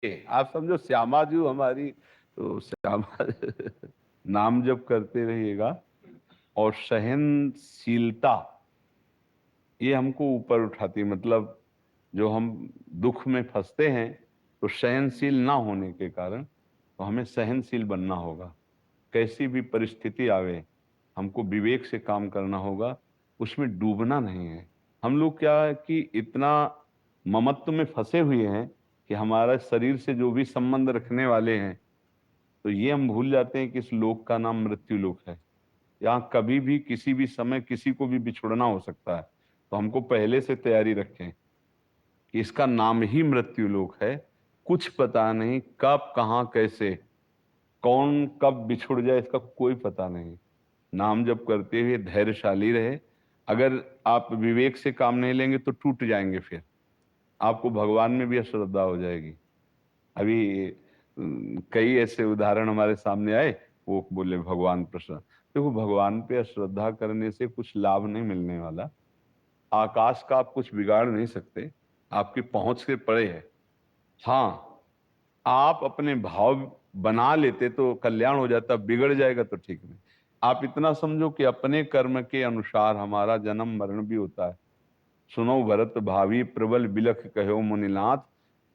आप समझो श्यामा जी हमारी, तो श्यामा नाम जप करते रहिएगा। और सहनशीलता ये हमको ऊपर उठाती है। मतलब जो हम दुख में फंसते हैं तो सहनशील ना होने के कारण, तो हमें सहनशील बनना होगा। कैसी भी परिस्थिति आवे हमको विवेक से काम करना होगा, उसमें डूबना नहीं है। हम लोग क्या है कि इतना ममत्व में फंसे हुए हैं कि हमारा शरीर से जो भी संबंध रखने वाले हैं, तो ये हम भूल जाते हैं कि इस लोक का नाम मृत्यु लोक है। यहाँ कभी भी किसी भी समय किसी को भी बिछुड़ना हो सकता है। तो हमको पहले से तैयारी रखें कि इसका नाम ही मृत्यु लोक है। कुछ पता नहीं कब कहाँ कैसे कौन कब बिछुड़ जाए, इसका कोई पता नहीं। नाम जप करते हुए धैर्यशाली रहे। अगर आप विवेक से काम नहीं लेंगे तो टूट जाएंगे, फिर आपको भगवान में भी अश्रद्धा हो जाएगी। अभी कई ऐसे उदाहरण हमारे सामने आए। वो बोले भगवान प्रसन्न। देखो, भगवान पे अश्रद्धा करने से कुछ लाभ नहीं मिलने वाला। आकाश का आप कुछ बिगाड़ नहीं सकते, आपकी पहुंच से परे है। हाँ, आप अपने भाव बना लेते तो कल्याण हो जाता, बिगड़ जाएगा तो ठीक नहीं। आप इतना समझो कि अपने कर्म के अनुसार हमारा जन्म मरण भी होता है। सुनो भरत भावी प्रबल बिलख कहो मुनिनाथ,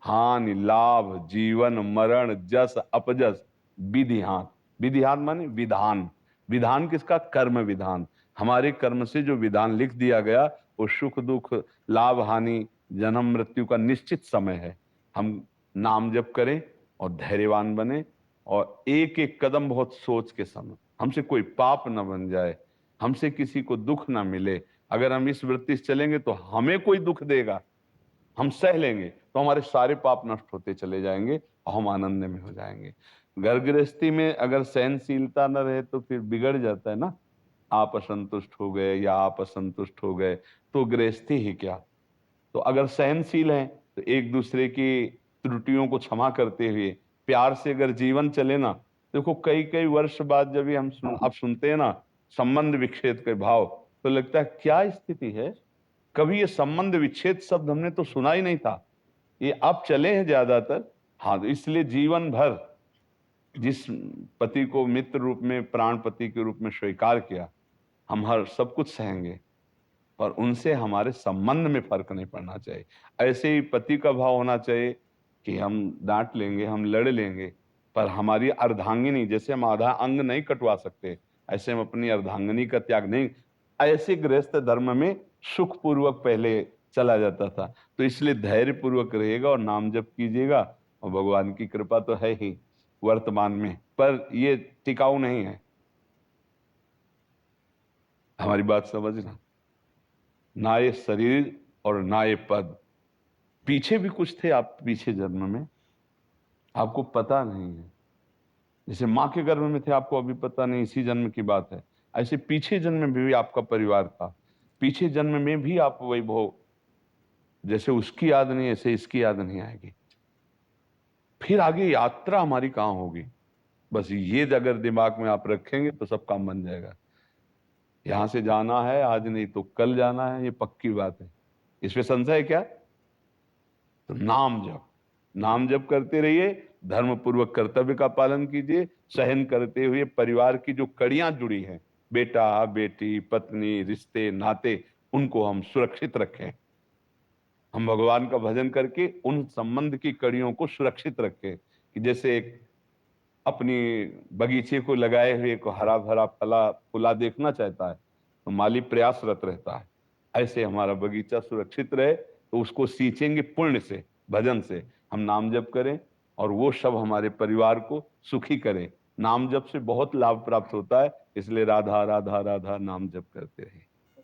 हानि लाभ जीवन मरण जस अपजस विधिहान। विधिहान माने विधान। विधान किसका? कर्म विधान। हमारे कर्म से जो विधान लिख दिया गया, वो सुख दुख लाभ हानि जन्म मृत्यु का निश्चित समय है। हम नाम जप करें और धैर्यवान बने, और एक एक कदम बहुत सोच के समय, हमसे कोई पाप न बन जाए, हमसे किसी को दुख ना मिले। अगर हम इस वृत्ति से चलेंगे तो हमें कोई दुख देगा, हम सह लेंगे, तो हमारे सारे पाप नष्ट होते चले जाएंगे और हम आनंद में हो जाएंगे। घर गृहस्थी में अगर सहनशीलता न रहे तो फिर बिगड़ जाता है ना। आप असंतुष्ट हो गए या आप असंतुष्ट हो गए तो गृहस्थी ही क्या। तो अगर सहनशील हैं तो एक दूसरे की त्रुटियों को क्षमा करते हुए प्यार से अगर जीवन चले ना, देखो कई कई वर्ष बाद जब भी आप सुनते हैं ना संबंध विच्छेद के भाव, तो लगता है क्या स्थिति है। कभी ये संबंध विच्छेद शब्द हमने तो सुना ही नहीं था, ये अब चले हैं ज्यादातर। हाँ, तो इसलिए जीवन भर जिस पति को मित्र रूप में प्राण पति के रूप में स्वीकार किया, हम हर सब कुछ सहेंगे, पर उनसे हमारे संबंध में फर्क नहीं पड़ना चाहिए। ऐसे ही पति का भाव होना चाहिए कि हम डांट लेंगे, हम लड़ लेंगे, पर हमारी अर्धांगिनी, जैसे हम आधा अंग नहीं कटवा सकते, ऐसे हम अपनी अर्धांगिनी का त्याग नहीं। ऐसे गृहस्थ धर्म में सुख पूर्वक पहले चला जाता था। तो इसलिए धैर्य पूर्वक रहेगा और नाम जप कीजिएगा, और भगवान की कृपा तो है ही वर्तमान में, पर ये टिकाऊ नहीं है। हमारी बात समझना। ना ये शरीर और ना ये पद। पीछे भी कुछ थे आप पीछे जन्म में, आपको पता नहीं है। जैसे माँ के गर्भ में थे, आपको अभी पता नहीं, इसी जन्म की बात है। ऐसे पीछे जन्म में भी आपका परिवार था, पीछे जन्म में भी आप वैभव, जैसे उसकी याद नहीं ऐसे इसकी याद नहीं आएगी। फिर आगे यात्रा हमारी कहाँ होगी, बस ये अगर दिमाग में आप रखेंगे तो सब काम बन जाएगा। यहां से जाना है आज नहीं तो कल जाना है, ये पक्की बात है। इसमें संशय है क्या? तो नाम जप, नाम जप करते रहिए, धर्म पूर्वक कर्तव्य का पालन कीजिए, सहन करते हुए परिवार की जो कड़ियां जुड़ी हैं, बेटा बेटी पत्नी रिश्ते नाते, उनको हम सुरक्षित रखें। हम भगवान का भजन करके उन संबंध की कड़ियों को सुरक्षित रखें, कि जैसे एक अपनी बगीचे को लगाए हुए को हरा भरा फला फूला देखना चाहता है, तो माली प्रयासरत रहता है। ऐसे हमारा बगीचा सुरक्षित रहे, तो उसको सींचेंगे पुण्य से, भजन से। हम नाम जप करें और वो सब हमारे परिवार को सुखी करें। नाम जप से बहुत लाभ प्राप्त होता है, इसलिए राधा राधा राधा नाम जप करते रहे।